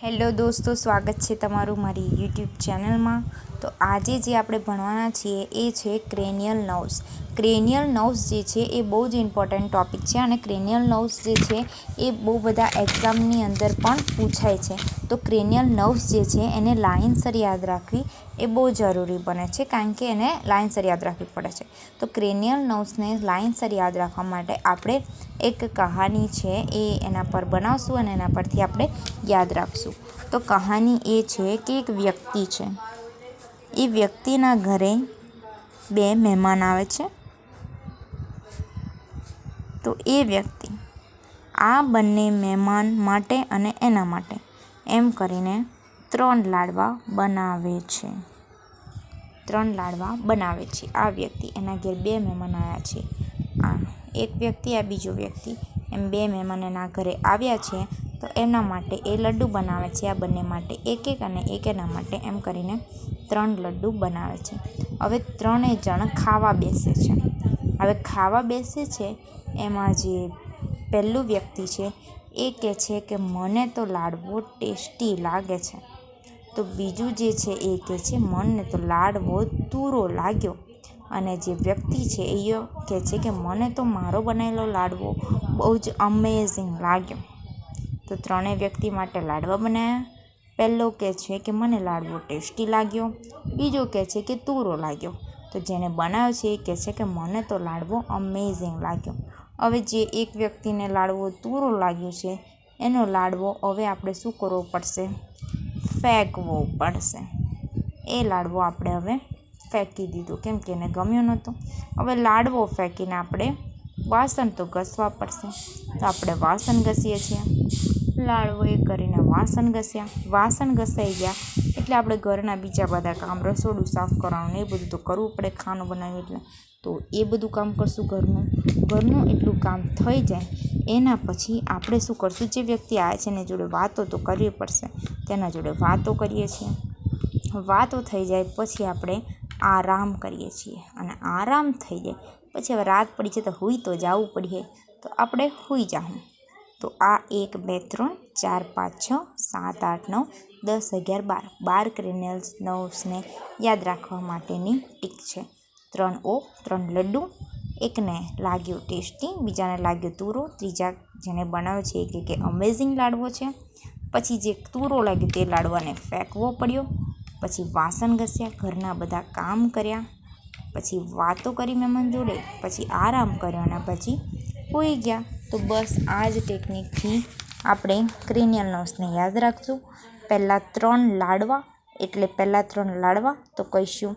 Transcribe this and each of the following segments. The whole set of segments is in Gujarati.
હેલો દોસ્તો, સ્વાગત છે તમારું મારી યુટ્યુબ ચેનલમાં। તો આજે જે આપણે ભણવાના છીએ એ છે ક્રેનિયલ નર્વ્સ। ક્રેનિયલ નર્વ્સ જે છે એ બહુ જ ઇમ્પોર્ટન્ટ ટૉપિક છે અને ક્રેનિયલ નર્વ્સ જે છે એ બહુ બધા એક્ઝામની અંદર પણ પૂછાય છે। તો ક્રેનિયલ નર્વ્સ જે છે એને લાઇનસર યાદ રાખવી એ બહુ જરૂરી બને છે, કારણ કે એને લાઇનસર યાદ રાખવી પડે છે। તો ક્રેનિયલ નર્વ્સને લાઇનસર યાદ રાખવા માટે આપણે એક કહાની છે એ એના પર બનાવશું અને એના પરથી આપણે યાદ રાખશું। તો કહાની એ છે કે એક વ્યક્તિ છે, એ વ્યક્તિના ઘરે બે મહેમાન આવે છે। તો એ વ્યક્તિ આ બંને મહેમાન માટે અને એના માટે એમ કરીને 3 લાડવા બનાવે છે। 3 લાડવા બનાવે છે આ વ્યક્તિ, એના ઘેર બે મહેમાન આવ્યા છે। આ એક વ્યક્તિ, આ બીજો વ્યક્તિ, એમ બે મહેમાન એના ઘરે આવ્યા છે। તો એમના માટે એ લડ્ડુ બનાવે છે, આ બંને માટે એક એક અને એક એના માટે, એમ કરીને 3 લડ્ડુ બનાવે છે। હવે 3 જણ ખાવા બેસે છે। હવે ખાવા બેસે છે એમાં જે પહેલું વ્યક્તિ છે એ કહે છે કે મને તો લાડવો ટેસ્ટી લાગે છે। તો બીજું જે છે એ કહે છે મને તો લાડવો તુરો લાગ્યો। અને જે વ્યક્તિ છે એ કહે છે કે મને તો મારો બનાવેલો લાડવો બહુ જ અમેઝિંગ લાગ્યો। તો 3 વ્યક્તિ માટે લાડવા બનાવ્યા। પહેલો કહે છે કે મને લાડવો ટેસ્ટી લાગ્યો, બીજો કહે છે કે તુરો લાગ્યો। તો જેને બનાવ્યો છે એ કહે છે કે મને તો લાડવો અમેઝિંગ લાગ્યો। હવે જે એક વ્યક્તિને લાડવો તુરો લાગ્યો છે એનો લાડવો હવે આપણે શું કરવો પડશે? ફેંકવો પડશે। એ લાડવો આપણે હવે ફેંકી દીધો, કેમ કે એને ગમ્યો નહોતો। હવે લાડવો ફેંકીને આપણે વાસણ તો ઘસવા પડશે, તો આપણે વાસણ ઘસીએ છીએ। લાડવો એ કરીને વાસણ ઘસ્યા, વાસણ ઘસાઈ ગયા એટલે આપણે ઘરના બીજા બધા કામ, રસોડું સાફ કરવાનું એ બધું તો કરવું પડે, ખાવાનું બનાવ્યું એટલે। તો એ બધું કામ કરશું ઘરનું એટલું કામ થઈ જાય એના પછી આપણે શું કરશું? જે વ્યક્તિ આવે છે એની જોડે વાતો તો કરવી પડશે, તેના જોડે વાતો કરીએ છીએ। વાતો થઈ જાય પછી આપણે આરામ કરીએ છીએ, અને આરામ થઈ જાય પછી હવે રાત પડી છે તો સૂઈ તો જવું પડે, તો આપણે સૂઈ જાઉં। તો આ 1 2 3 4 5 6 7 8 9 10 11 12 ક્રેનિયલ નર્વ્સને યાદ રાખવા માટેની ટીક છે। 3 લડ્ડુ, એકને લાગ્યો ટેસ્ટી, બીજાને લાગ્યો તુરો, ત્રીજા જેને બનાવ્યો છે એ કે અમેઝિંગ લાડવો છે। પછી જે તુરો લાગ્યો તે લાડવાને ફેંકવો પડ્યો, પછી વાસણ ઘસ્યા, ઘરના બધા કામ કર્યા, પછી વાતો કરી મહેમાન જોડે, પછી આરામ કર્યો અને પછી સૂઈ ગયા। તો બસ આ જ ટેકનિકથી આપણે ક્રેનિયલ નર્વ્સને યાદ રાખશું। પહેલાં 3 લાડવા એટલે પહેલાં 3 લાડવા તો કહીશું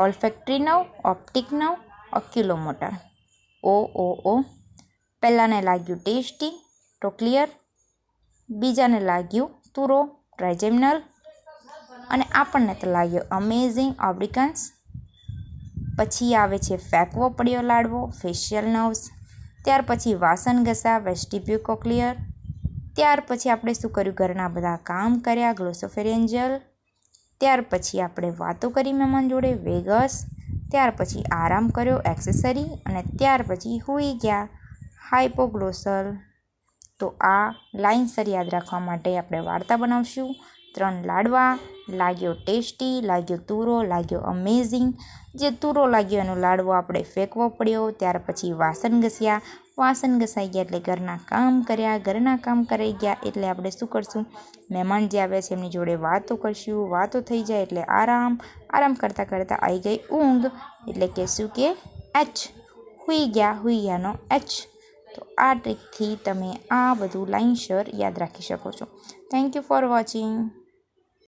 ઓલ્ફેક્ટરી નર્વ, ઓપ્ટિક નર્વ, ઓક્યુલોમોટર। ઓ પહેલાંને લાગ્યું ટેસ્ટી તો ક્લિયર, બીજાને લાગ્યું તુરો ટ્રાઇજેમિનલ, અને આપણને તો લાગ્યો અમેઝિંગ ઓબ્લિકન્સ। પછી આવે છે ફેંકવો પડ્યો લાડવો ફેશિયલ નર્વ્સ, ત્યાર પછી વાસણ ઘસા વેસ્ટિબ્યુકોક્લિયર, ત્યાર પછી આપણે શું કર્યું? ઘરના બધા કામ કર્યા ગ્લોસોફેરેન્જિયલ, ત્યાર પછી આપણે વાતો કરી મહેમાન જોડે વેગસ, ત્યાર પછી આરામ કર્યો એક્સેસરી, અને ત્યાર પછી સૂઈ ગયા હાઇપોગ્લોસલ। તો આ લાઇનસર યાદ રાખવા માટે આપણે વાર્તા બનાવશું। 3 લાડવા, લાગ્યો ટેસ્ટી, લાગ્યો તુરો, લાગ્યો અમેઝિંગ। જે તુરો લાગ્યો એનો લાડવો આપણે ફેંકવો પડ્યો, ત્યાર પછી વાસણ ઘસ્યા, વાસણ ઘસાઈ ગયા એટલે ઘરના કામ કર્યા, ઘરના કામ કરાઈ ગયા એટલે આપણે શું કરશું? મહેમાન જે આવ્યા છે એમની જોડે વાતો કરશું, વાતો થઈ જાય એટલે આરામ કરતાં કરતાં આવી ગઈ ઊંઘ, એટલે કહેશું કે સૂઈ ગયાનો એચ। તો આ ટ્રીકથી તમે આ બધું લાઇનસર યાદ રાખી શકો છો। Thank you for watching.